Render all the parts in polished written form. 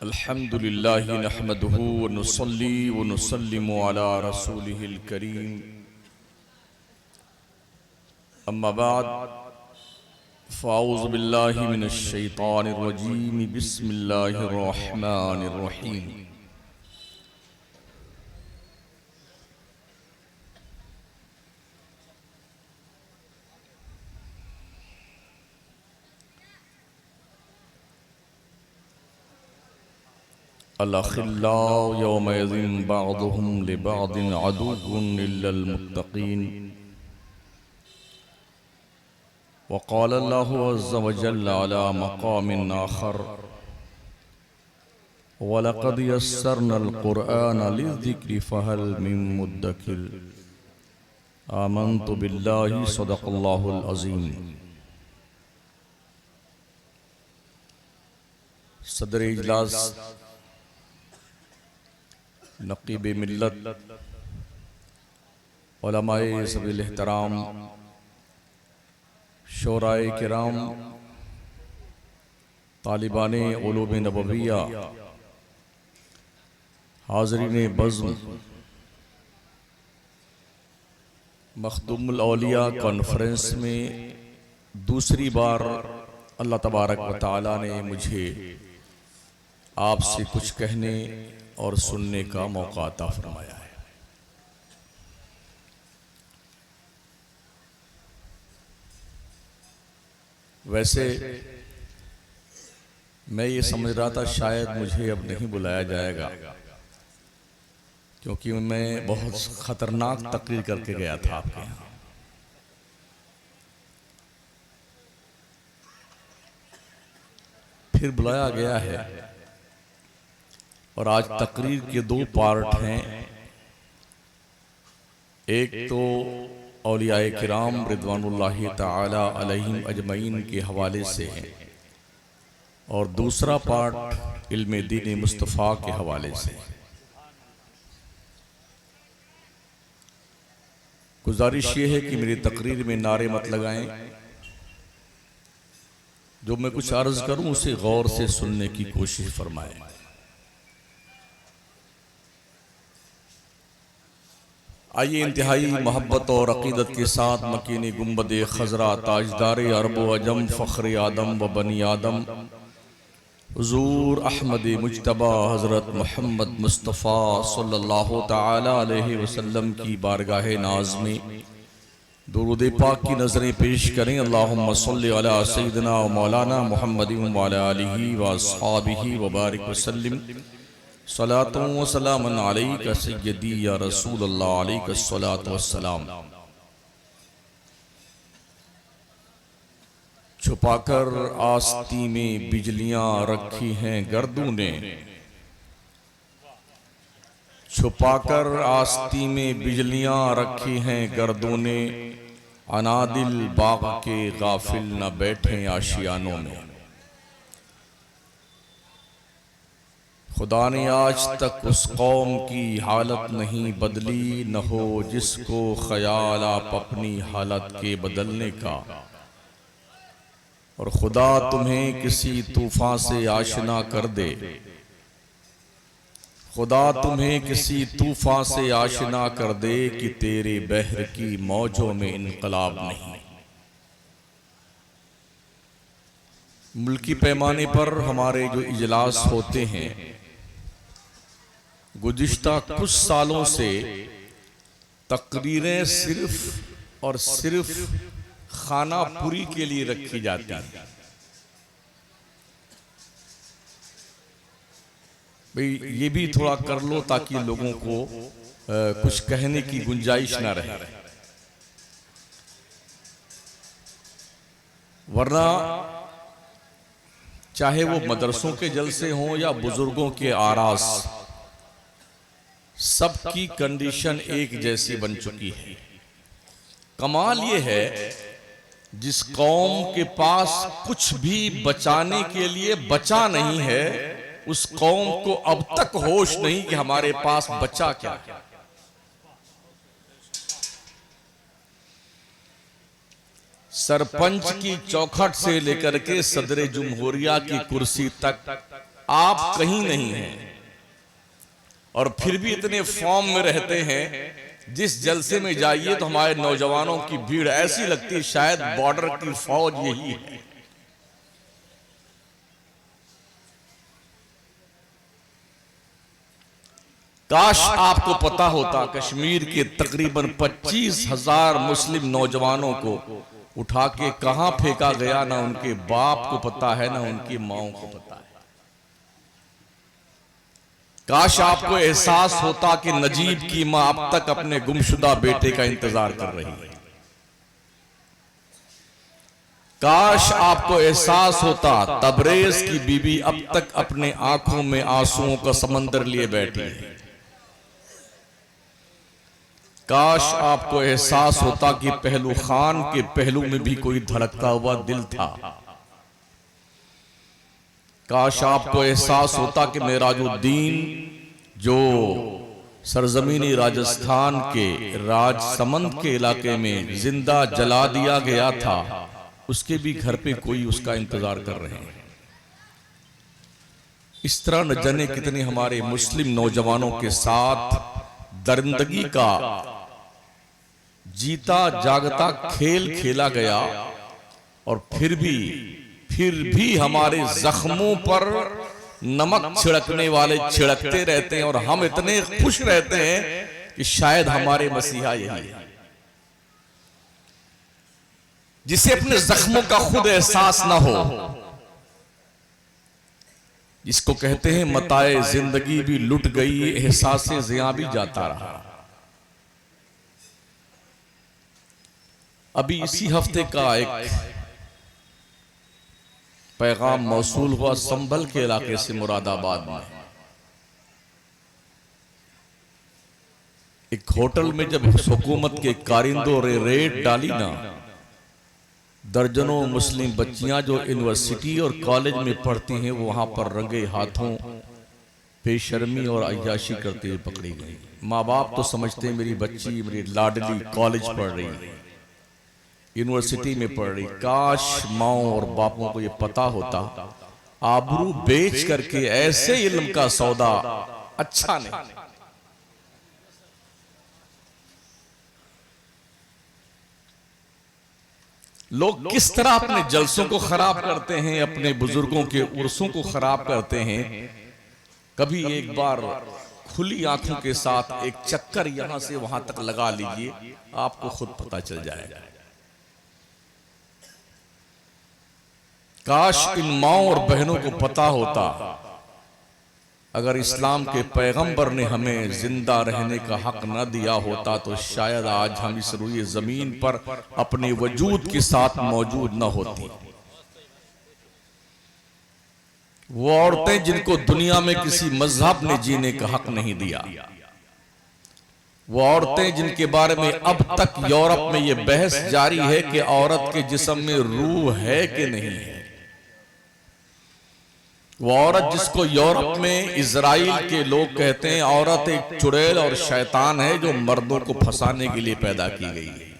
अल्हम्दुलिल्लाहि नहमदुहु व नुसल्ली व नुसल्लिमु अला रसूलिहिल करीम। अम्मा बाद फ़ाऊज़ु बिल्लाहि मिनश शैतानिर रजीम। बिस्मिल्लाहिर रहमानिर रहीम। अल-अखिल्लाउ यौमइज़िन बअदुहुम लिबअदिन अदुव्वुन इल्लल मुत्तक़ीन। वक़ाल अल्लाहु अज़्ज़ व जल्ल अला मक़ामिन आख़र वलक़द यस्सरनल क़ुरआन लिज़्ज़िक्रि फ़हल मिन मुद्दकिर। आमन्तु बिल्लाहि सदक़ल्लाहुल अज़ीम। सदर इजलास नक़ीब मिल्लत उलमाए सबिल एहतराम, शोराए किराम, तालिबाने उलूम नबविया, हाज़रीन बज़्म, मख़दूमुल औलिया कॉन्फ्रेंस में दूसरी बार अल्लाह तबारक व तआला ने मुझे आपसे कुछ कहने और सुनने का मौका अता फरमाया है। वैसे मैं ये समझ रहा था शायद मुझे अब नहीं बुलाया जाएगा, क्योंकि मैं बहुत खतरनाक तकरीर करके गया था आपके यहाँ। फिर बुलाया गया है और आज तकरीर के दो पार्ट हैं। एक तो औलियाए किराम रिदवानुल्लाहि ताला अलैहिम अजमईन के हवाले से है और दूसरा पार्ट इल्मे दीन मुस्तफ़ा के हवाले से। गुजारिश ये है कि मेरी तकरीर में नारे मत लगाएं। जो मैं कुछ अर्ज करूं उसे गौर से सुनने की कोशिश फरमाएं। आइए इंतहाई मोहब्बत और अकीदत के साथ मकीनी गुंबदे खजरा ताजदार अरब व अजम फ़ख्र आदम व बनी आदम हुज़ूर अहमद मुज्तबा हज़रत मोहम्मद मुस्तफ़ा सल्लल्लाहु ताला अलैहि वसल्लम की बारगाह नाज़ में दुरूद पाक की नज़रें पेश करें। अल्लाहुम्मा सल्लि अला सय्यिदिना व मौलाना मुहम्मदिन व अला आलिहि व अस्हाबिहि व बारिक वसल्लिम। सलातु व सलामुन अलैका सय्यदी या रसूल अल्लाह अलैका सलातु व सलाम। छुपाकर आस्ती में बिजलियां रखी हैं गर्दों ने, छुपाकर आस्ती में बिजलियां रखी हैं गर्दों ने, अनादिल बाग के गाफिल न बैठे आशियानों में। खुदा ने आज तक उस कौम की हालत नहीं बदली, न हो जिसको ख्याल आप अपनी हालत के बदलने का। और खुदा तुम्हें किसी तूफान से आशना कर दे, खुदा तुम्हें किसी तूफान से आशना कर दे कि तेरे बहर की मौजों में इनकलाब नहीं। मुल्की पैमाने पर हमारे जो इजलास होते हैं, गुज़िश्ता कुछ सालों से तकरीरें सिर्फ और सिर्फ खाना पूरी के लिए रखी जाती हैं। भाई ये भी थोड़ा कर लो ताकि लोगों को कुछ कहने की गुंजाइश ना रहे, वरना चाहे वो मदरसों के जलसे हों या बुजुर्गों के आरास, सबकी कंडीशन एक जैसी बन चुकी है। कमाल ये है जिस कौम के पास कुछ भी बचाने के लिए बचा नहीं है, उस कौम को अब तक होश नहीं कि हमारे पास बचा क्या है। सरपंच की चौखट से लेकर के सदर जुमहूरिया की कुर्सी तक आप कहीं नहीं हैं और फिर भी इतने फॉर्म में रहते हैं। जिस जलसे में जाइए तो हमारे नौजवानों की भीड़ ऐसी लगती है शायद बॉर्डर की फौज यही है। काश आपको पता होता कश्मीर के तकरीबन 25,000 मुस्लिम नौजवानों को उठा के कहां फेंका गया, ना उनके बाप को पता है ना उनकी माओ को पता है। काश आपको एहसास होता कि नजीब की मां अब तक अपने गुमशुदा बेटे का इंतजार कर रही है। काश आपको एहसास होता तबरेज की बीबी अब तक अपने आंखों में आंसुओं का समंदर लिए बैठी है। काश आपको एहसास होता कि पहलू खान के पहलू में भी कोई धड़कता हुआ दिल था। काश आपको एहसास होता कि मेराजुद्दीन जो सरजमीनी राजस्थान के राजसमंद के इलाके में जिंदा जला दिया गया था, उसके भी घर पे कोई उसका इंतजार कर रहे हैं। इस तरह न जाने कितने हमारे मुस्लिम नौजवानों के साथ दरिंदगी का जीता जागता खेल खेला गया और फिर भी हमारे जख्मों पर नमक छिड़कने वाले छिड़कते रहते हैं और हम इतने खुश रहते हैं कि शायद हमारे मसीहा यही है, जिसे अपने जख्मों का खुद एहसास ना हो, जिसको कहते हैं मताए जिंदगी भी लुट गई, एहसास ज़िया भी जाता रहा। अभी इसी हफ्ते का एक पैगाम मौसूल हुआ संभल के इलाके से मुरादाबाद में। एक होटल में जब हुकूमत के कारिंदों ने रेड डाली ना, दर्जनों मुस्लिम बच्चियां जो यूनिवर्सिटी और कॉलेज में पढ़ती हैं वो वहां पर रंगे हाथों बेशर्मी और अय्याशी करते हुए पकड़ी गई। माँ बाप तो समझते हैं मेरी बच्ची मेरी लाडली कॉलेज पढ़ रही है, यूनिवर्सिटी में पढ़ रही। काश माओ और बापों को ये पता होता आबरू बेच करके ऐसे इल्म का सौदा अच्छा नहीं। लोग किस तरह अपने जलसों को खराब करते हैं, अपने बुजुर्गों के उर्सों को खराब करते हैं। कभी एक बार खुली आंखों के साथ एक चक्कर यहां से वहां तक लगा लीजिए, आपको खुद पता चल जाएगा। काश इन माओ और बहनों को पता होता अगर इस्लाम के पैगंबर ने हमें जिंदा रहने का हक न दिया होता तो शायद आज हम इस रुए जमीन पर अपने वजूद के साथ मौजूद न होती। वो औरतें जिनको दुनिया में किसी मजहब ने जीने का हक नहीं दिया, वो औरतें जिनके बारे में अब तक यूरोप में यह बहस जारी है कि औरत के जिस्म में रूह है कि नहीं है, वो औरत जिसको यूरोप में इजराइल के लोग कहते हैं औरत एक चुड़ैल और शैतान है जो मर्दों को फंसाने के लिए पैदा की गई है,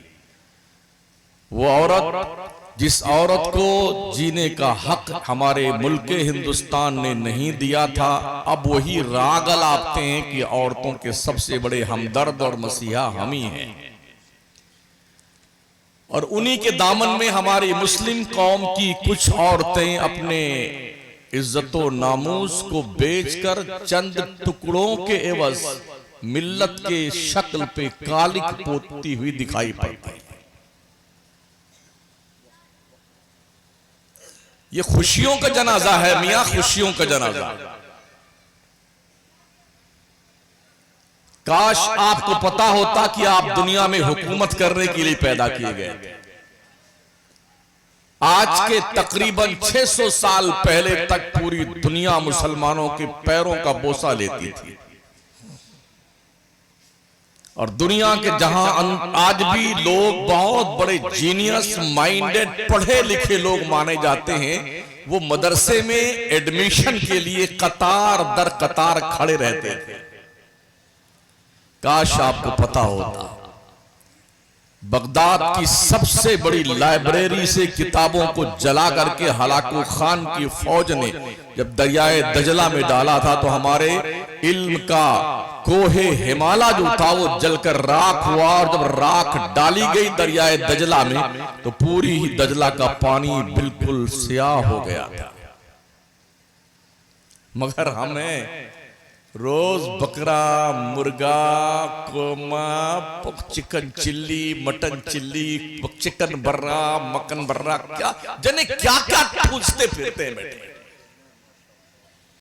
वो औरत जिस औरत को जीने का हक हमारे मुल्क हिंदुस्तान ने नहीं दिया था, अब वही राग अलापते हैं कि औरतों के सबसे बड़े हमदर्द और मसीहा हम ही हैं। और उन्हीं के दामन में हमारी मुस्लिम कौम की कुछ औरतें अपने इज्जतो नामूस को बेचकर चंद टुकड़ों के एवज मिल्लत के शक्ल पे कालिक पोतती हुई दिखाई पड़ती है। ये खुशियों का जनाजा है मियां, खुशियों का जनाजा। काश आपको पता होता कि आप दुनिया में हुकूमत करने के लिए पैदा किए गए। आज के तकरीबन 600 साल पहले तक पूरी दुनिया मुसलमानों के पैरों का बोसा लेती थी और दुनिया के जहां आज भी लोग बहुत बड़े जीनियस माइंडेड पढ़े लिखे लोग माने जाते हैं, वो मदरसे में एडमिशन के लिए कतार दर कतार खड़े रहते थे। काश आपको पता होता बगदाद की सबसे बड़ी लाइब्रेरी से किताबों को जला करके हलाकू खान की फौज ने जब दरियाए दजला में डाला था तो हमारे इल्म का कोहे हिमालय जो था वो जलकर राख हुआ, और जब राख डाली गई दरियाए दजला में तो पूरी ही दजला का पानी बिल्कुल स्याह हो गया था। मगर हमें रोज बकरा, मुर्गा, कोमा, chicken chilli, mutton chilli, chicken burra, मक्खन बर्रा, क्या जने क्या क्या पूछते फिरते हैं बेटे।